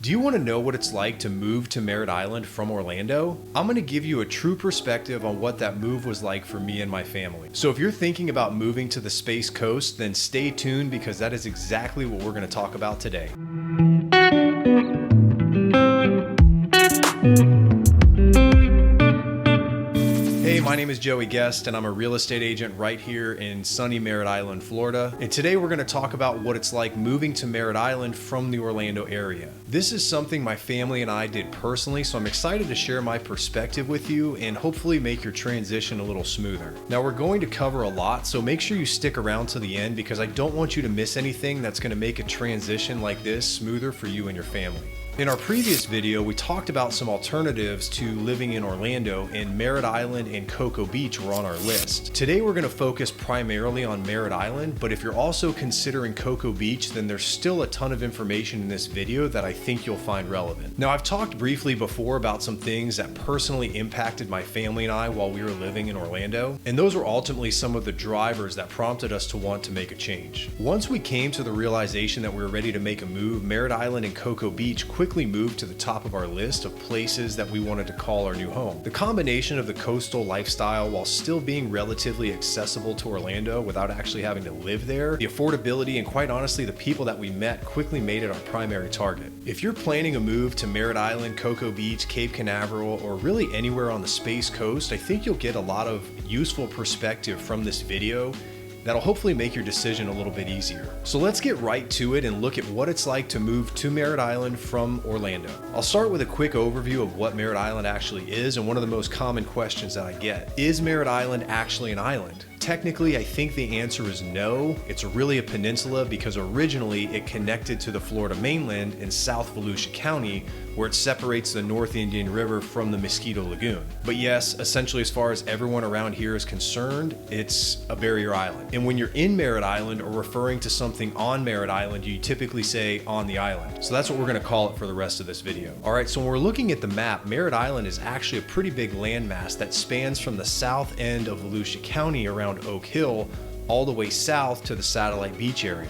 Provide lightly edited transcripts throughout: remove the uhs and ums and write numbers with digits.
Do you want to know what it's like to move to Merritt Island from Orlando? I'm going to give you a true perspective on what that move was like for me and my family. So if you're thinking about moving to the Space Coast, then stay tuned because that is exactly what we're going to talk about today. Hey, my name is Joey Guest and I'm a real estate agent right here in sunny Merritt Island, Florida. And today we're going to talk about what it's like moving to Merritt Island from the Orlando area. This is something my family and I did personally, so I'm excited to share my perspective with you and hopefully make your transition a little smoother. Now we're going to cover a lot, so make sure you stick around to the end because I don't want you to miss anything that's going to make a transition like this smoother for you and your family. In our previous video, we talked about some alternatives to living in Orlando, and Merritt Island and Cocoa Beach were on our list. Today we're going to focus primarily on Merritt Island, but if you're also considering Cocoa Beach, then there's still a ton of information in this video that I think you'll find relevant. Now, I've talked briefly before about some things that personally impacted my family and I while we were living in Orlando, and those were ultimately some of the drivers that prompted us to want to make a change. Once we came to the realization that we were ready to make a move, Merritt Island and Cocoa Beach quickly moved to the top of our list of places that we wanted to call our new home. The combination of the coastal lifestyle while still being relatively accessible to Orlando without actually having to live there, the affordability, and quite honestly the people that we met quickly made it our primary target. If you're planning a move to Merritt Island, Cocoa Beach, Cape Canaveral, or really anywhere on the Space Coast, I think you'll get a lot of useful perspective from this video that'll hopefully make your decision a little bit easier. So let's get right to it and look at what it's like to move to Merritt Island from Orlando. I'll start with a quick overview of what Merritt Island actually is and one of the most common questions that I get. Is Merritt Island actually an island? Technically, I think the answer is no. It's really a peninsula because originally it connected to the Florida mainland in South Volusia County, where it separates the North Indian River from the Mosquito Lagoon. But yes, essentially as far as everyone around here is concerned, it's a barrier island. And when you're in Merritt Island or referring to something on Merritt Island, you typically say on the island. So that's what we're gonna call it for the rest of this video. All right, so when we're looking at the map, Merritt Island is actually a pretty big landmass that spans from the south end of Volusia County around Oak Hill all the way south to the Satellite Beach area.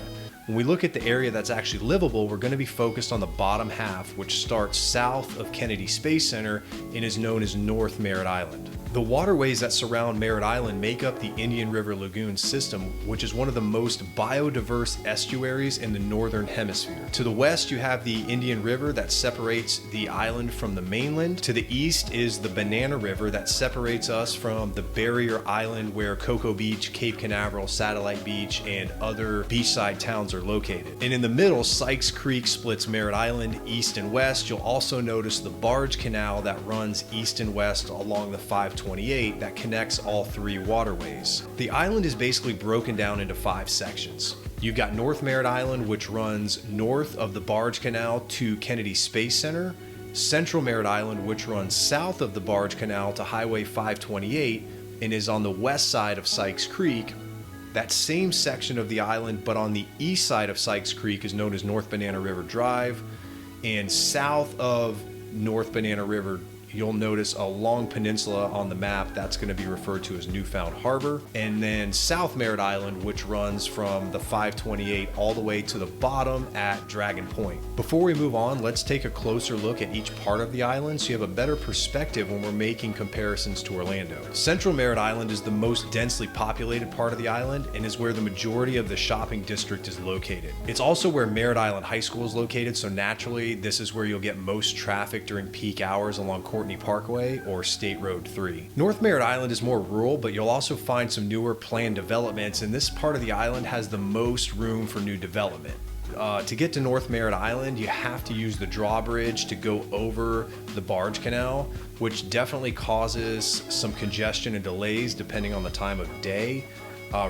When we look at the area that's actually livable, we're going to be focused on the bottom half, which starts south of Kennedy Space Center and is known as North Merritt Island. The waterways that surround Merritt Island make up the Indian River Lagoon system, which is one of the most biodiverse estuaries in the northern hemisphere. To the west, you have the Indian River that separates the island from the mainland. To the east is the Banana River that separates us from the barrier island where Cocoa Beach, Cape Canaveral, Satellite Beach, and other beachside towns are located. And in the middle, Sykes Creek splits Merritt Island east and west. You'll also notice the barge canal that runs east and west along the 528 that connects all three waterways. The island is basically broken down into 5 sections. You've got North Merritt Island, which runs north of the barge canal to Kennedy Space Center, Central Merritt Island, which runs south of the barge canal to Highway 528 and is on the west side of Sykes Creek. That same section of the island, but on the east side of Sykes Creek, is known as North Banana River Drive, and south of North Banana River, you'll notice a long peninsula on the map that's going to be referred to as Newfound Harbor, and then South Merritt Island, which runs from the 528 all the way to the bottom at Dragon Point. Before we move on, let's take a closer look at each part of the island so you have a better perspective when we're making comparisons to Orlando. Central Merritt Island is the most densely populated part of the island and is where the majority of the shopping district is located. It's also where Merritt Island High School is located, so naturally this is where you'll get most traffic during peak hours along Courtney Parkway or State Road 3. North Merritt Island is more rural, but you'll also find some newer planned developments, and this part of the island has the most room for new development. To get to North Merritt Island, you have to use the drawbridge to go over the barge canal, which definitely causes some congestion and delays depending on the time of day.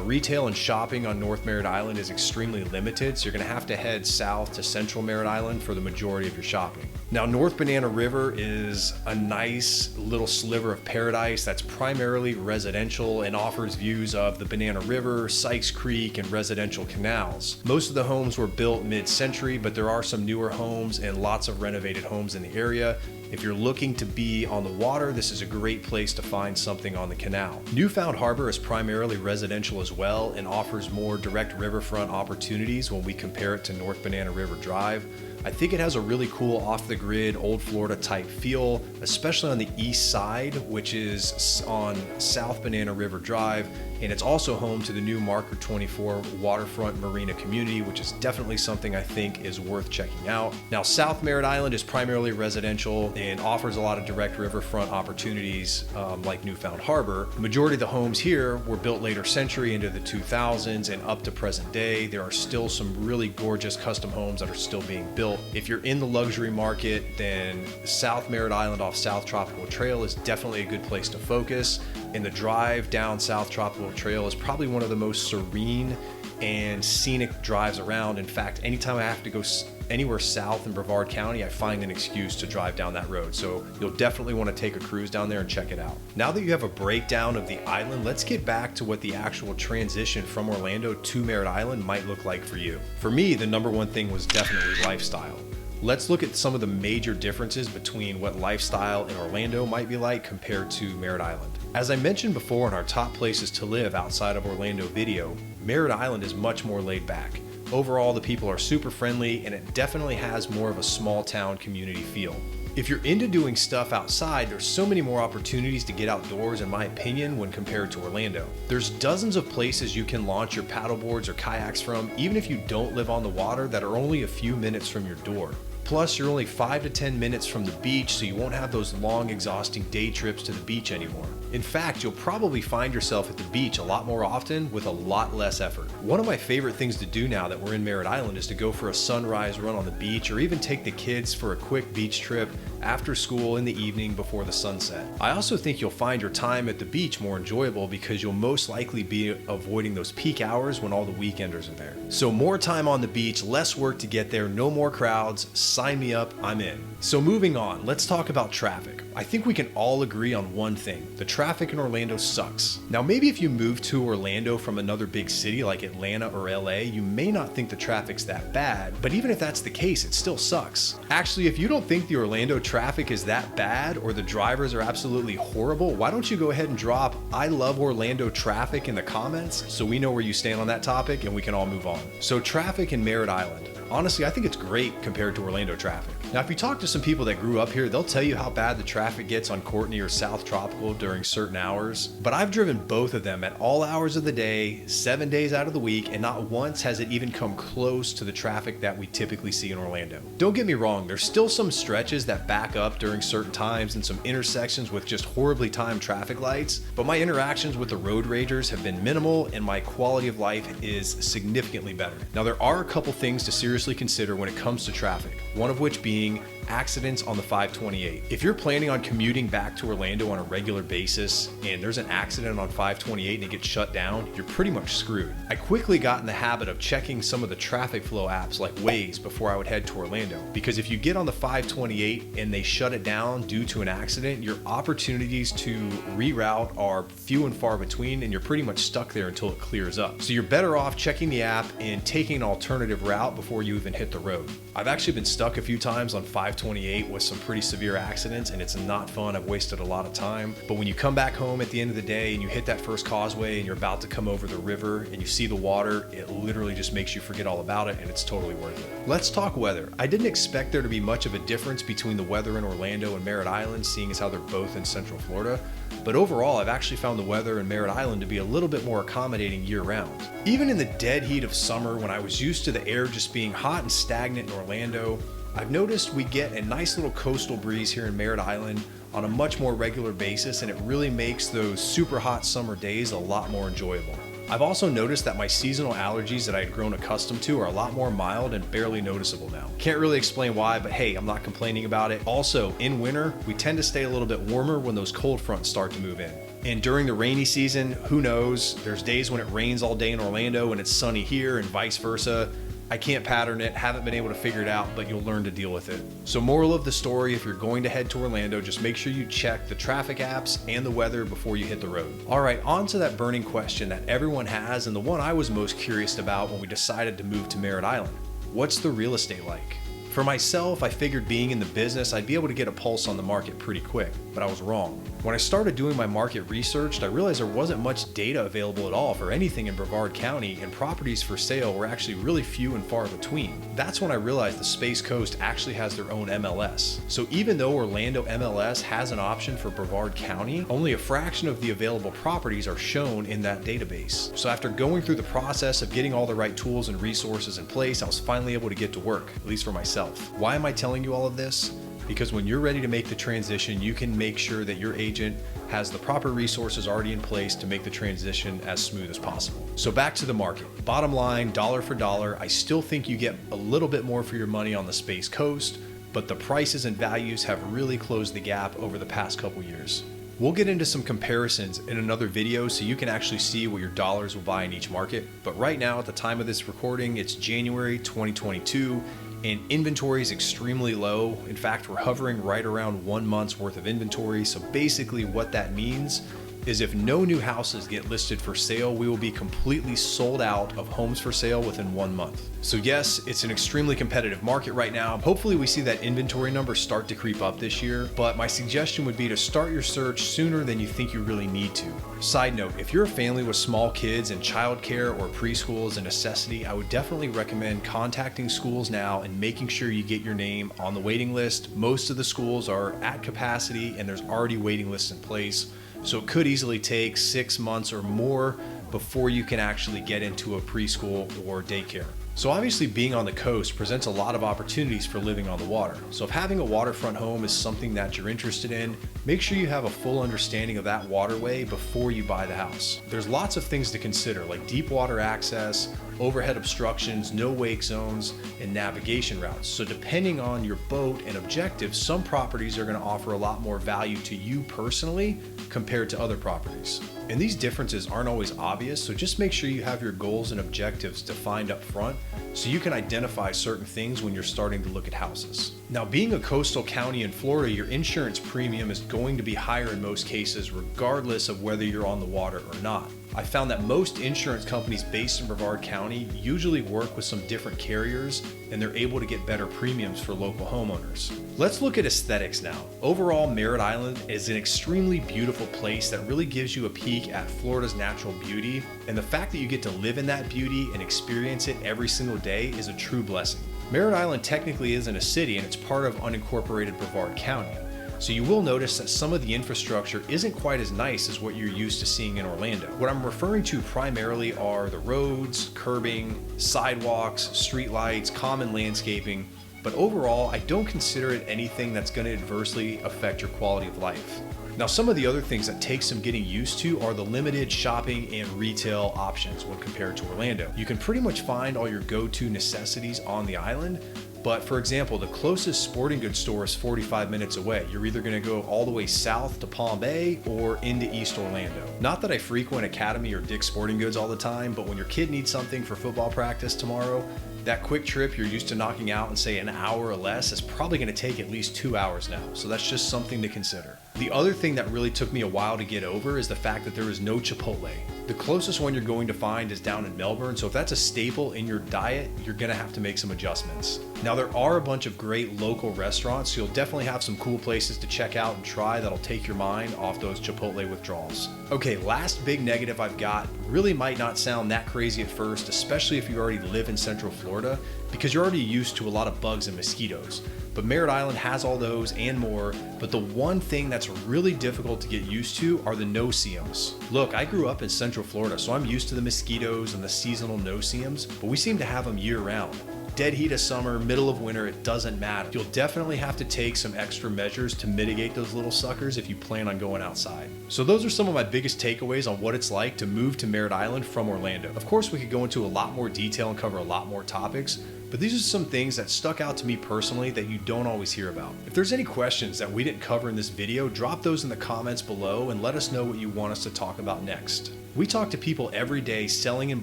Retail and shopping on North Merritt Island is extremely limited, so you're going to have to head south to Central Merritt Island for the majority of your shopping. Now, North Banana River is a nice little sliver of paradise that's primarily residential and offers views of the Banana River, Sykes Creek, and residential canals. Most of the homes were built mid-century, but there are some newer homes and lots of renovated homes in the area. If you're looking to be on the water, this is a great place to find something on the canal. Newfound Harbor is primarily residential as well and offers more direct riverfront opportunities when we compare it to North Banana River Drive. I think it has a really cool off-the-grid, old Florida type feel, especially on the east side, which is on South Banana River Drive, and it's also home to the new Marker 24 waterfront marina community, which is definitely something I think is worth checking out. Now, South Merritt Island is primarily residential and offers a lot of direct riverfront opportunities like Newfound Harbor. The majority of the homes here were built later century into the 2000s and up to present day. There are still some really gorgeous custom homes that are still being built. If you're in the luxury market, then South Merritt Island off South Tropical Trail is definitely a good place to focus. And the drive down South Tropical Trail is probably one of the most serene and scenic drives around. In fact, anytime I have to go anywhere south in Brevard County, I find an excuse to drive down that road. So you'll definitely want to take a cruise down there and check it out. Now that you have a breakdown of the island, let's get back to what the actual transition from Orlando to Merritt Island might look like for you. For me, the number one thing was definitely lifestyle. Let's look at some of the major differences between what lifestyle in Orlando might be like compared to Merritt Island. As I mentioned before in our top places to live outside of Orlando video, Merritt Island is much more laid back. Overall, the people are super friendly and it definitely has more of a small town community feel. If you're into doing stuff outside, there's so many more opportunities to get outdoors in my opinion when compared to Orlando. There's dozens of places you can launch your paddleboards or kayaks from, even if you don't live on the water, that are only a few minutes from your door. Plus, you're only 5 to 10 minutes from the beach, so you won't have those long, exhausting day trips to the beach anymore. In fact, you'll probably find yourself at the beach a lot more often with a lot less effort. One of my favorite things to do now that we're in Merritt Island is to go for a sunrise run on the beach, or even take the kids for a quick beach trip after school in the evening before the sunset. I also think you'll find your time at the beach more enjoyable because you'll most likely be avoiding those peak hours when all the weekenders are there. So more time on the beach, less work to get there, no more crowds. Sign me up, I'm in. So moving on, let's talk about traffic. I think we can all agree on one thing. The traffic in Orlando sucks. Now, maybe if you move to Orlando from another big city like Atlanta or LA, you may not think the traffic's that bad, but even if that's the case, it still sucks. Actually, if you don't think the Orlando traffic is that bad or the drivers are absolutely horrible, why don't you go ahead and drop "I love Orlando traffic" in the comments so we know where you stand on that topic and we can all move on. So traffic in Merritt Island. Honestly, I think it's great compared to Orlando traffic. Now, if you talk to some people that grew up here, they'll tell you how bad the traffic gets on Courtney or South Tropical during certain hours. But I've driven both of them at all hours of the day, 7 days out of the week, and not once has it even come close to the traffic that we typically see in Orlando. Don't get me wrong, there's still some stretches that back up during certain times and some intersections with just horribly timed traffic lights, but my interactions with the road ragers have been minimal and my quality of life is significantly better. Now, there are a couple things to seriously consider when it comes to traffic, one of which being accidents on the 528. If you're planning on commuting back to Orlando on a regular basis and there's an accident on 528 and it gets shut down, you're pretty much screwed. I quickly got in the habit of checking some of the traffic flow apps like Waze before I would head to Orlando, because if you get on the 528 and they shut it down due to an accident, your opportunities to reroute are few and far between and you're pretty much stuck there until it clears up. So you're better off checking the app and taking an alternative route before you even hit the road. I've actually been stuck a few times on 528 with some pretty severe accidents and it's not fun. I've wasted a lot of time. But when you come back home at the end of the day and you hit that first causeway and you're about to come over the river and you see the water, it literally just makes you forget all about it and it's totally worth it. Let's talk weather. I didn't expect there to be much of a difference between the weather in Orlando and Merritt Island, seeing as how they're both in Central Florida. But overall, I've actually found the weather in Merritt Island to be a little bit more accommodating year-round. Even in the dead heat of summer, when I was used to the air just being hot and stagnant in Orlando, I've noticed we get a nice little coastal breeze here in Merritt Island on a much more regular basis, and it really makes those super hot summer days a lot more enjoyable. I've also noticed that my seasonal allergies that I had grown accustomed to are a lot more mild and barely noticeable now. Can't really explain why, but hey, I'm not complaining about it. Also, in winter, we tend to stay a little bit warmer when those cold fronts start to move in. And during the rainy season, who knows? There's days when it rains all day in Orlando and it's sunny here and vice versa. I can't pattern it, haven't been able to figure it out, but you'll learn to deal with it. So moral of the story, if you're going to head to Orlando, just make sure you check the traffic apps and the weather before you hit the road. All right, on to that burning question that everyone has and the one I was most curious about when we decided to move to Merritt Island. What's the real estate like? For myself, I figured being in the business, I'd be able to get a pulse on the market pretty quick, but I was wrong. When I started doing my market research, I realized there wasn't much data available at all for anything in Brevard County, and properties for sale were actually really few and far between. That's when I realized the Space Coast actually has their own MLS. So even though Orlando MLS has an option for Brevard County, only a fraction of the available properties are shown in that database. So after going through the process of getting all the right tools and resources in place, I was finally able to get to work, at least for myself. Why am I telling you all of this? Because when you're ready to make the transition, you can make sure that your agent has the proper resources already in place to make the transition as smooth as possible. So back to the market. Bottom line, dollar for dollar, I still think you get a little bit more for your money on the Space Coast, but the prices and values have really closed the gap over the past couple years. We'll get into some comparisons in another video so you can actually see what your dollars will buy in each market. But right now, at the time of this recording, it's January 2022. And inventory is extremely low. In fact, we're hovering right around 1 month's worth of inventory. So basically what that means is if no new houses get listed for sale, we will be completely sold out of homes for sale within 1 month. So yes, it's an extremely competitive market right now. Hopefully we see that inventory number start to creep up this year, but my suggestion would be to start your search sooner than you think you really need to. Side note, if you're a family with small kids and childcare or preschool is a necessity, I would definitely recommend contacting schools now and making sure you get your name on the waiting list. Most of the schools are at capacity and there's already waiting lists in place. So it could easily take 6 months or more before you can actually get into a preschool or daycare. So obviously being on the coast presents a lot of opportunities for living on the water. So if having a waterfront home is something that you're interested in, make sure you have a full understanding of that waterway before you buy the house. There's lots of things to consider, like deep water access, overhead obstructions, no wake zones, and navigation routes. So depending on your boat and objectives, some properties are going to offer a lot more value to you personally compared to other properties. And these differences aren't always obvious, so just make sure you have your goals and objectives defined up front so you can identify certain things when you're starting to look at houses. Now, being a coastal county in Florida, your insurance premium is going to be higher in most cases, regardless of whether you're on the water or not. I found that most insurance companies based in Brevard County usually work with some different carriers and they're able to get better premiums for local homeowners. Let's look at aesthetics now. Overall, Merritt Island is an extremely beautiful place that really gives you a peek at Florida's natural beauty, and the fact that you get to live in that beauty and experience it every single day is a true blessing. Merritt Island technically isn't a city and it's part of unincorporated Brevard County. So you will notice that some of the infrastructure isn't quite as nice as what you're used to seeing in Orlando. What I'm referring to primarily are the roads, curbing, sidewalks, streetlights, common landscaping, but overall, I don't consider it anything that's going to adversely affect your quality of life. Now, some of the other things that take some getting used to are the limited shopping and retail options when compared to Orlando. You can pretty much find all your go-to necessities on the island, but for example, the closest sporting goods store is 45 minutes away. You're either going to go all the way south to Palm Bay or into East Orlando. Not that I frequent Academy or Dick's Sporting Goods all the time, but when your kid needs something for football practice tomorrow, that quick trip you're used to knocking out in say an hour or less is probably going to take at least 2 hours now. So that's just something to consider. The other thing that really took me a while to get over is the fact that there is no Chipotle. The closest one you're going to find is down in Melbourne, so if that's a staple in your diet, you're gonna have to make some adjustments. Now, there are a bunch of great local restaurants, so you'll definitely have some cool places to check out and try that'll take your mind off those Chipotle withdrawals. Okay, last big negative I've got really might not sound that crazy at first, especially if you already live in Central Florida, because you're already used to a lot of bugs and mosquitoes. But Merritt Island has all those and more, but the one thing that's really difficult to get used to are the no-see-ums. Look, I grew up in Central Florida, so I'm used to the mosquitoes and the seasonal no-see-ums, but we seem to have them year-round. Dead heat of summer, middle of winter, it doesn't matter. You'll definitely have to take some extra measures to mitigate those little suckers if you plan on going outside. So those are some of my biggest takeaways on what it's like to move to Merritt Island from Orlando. Of course, we could go into a lot more detail and cover a lot more topics, but these are some things that stuck out to me personally that you don't always hear about. If there's any questions that we didn't cover in this video, drop those in the comments below and let us know what you want us to talk about next. We talk to people every day selling and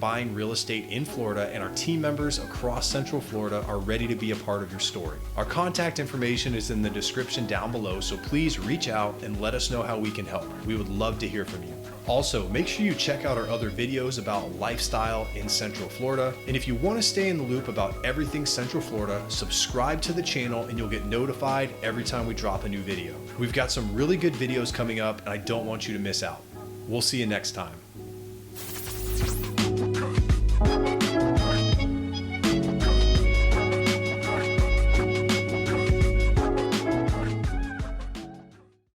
buying real estate in Florida, and our team members across Central Florida are ready to be a part of your story. Our contact information is in the description down below, so please reach out and let us know how we can help. We would love to hear from you. Also, make sure you check out our other videos about lifestyle in Central Florida. And if you want to stay in the loop about everything Central Florida, subscribe to the channel and you'll get notified every time we drop a new video. We've got some really good videos coming up and I don't want you to miss out. We'll see you next time.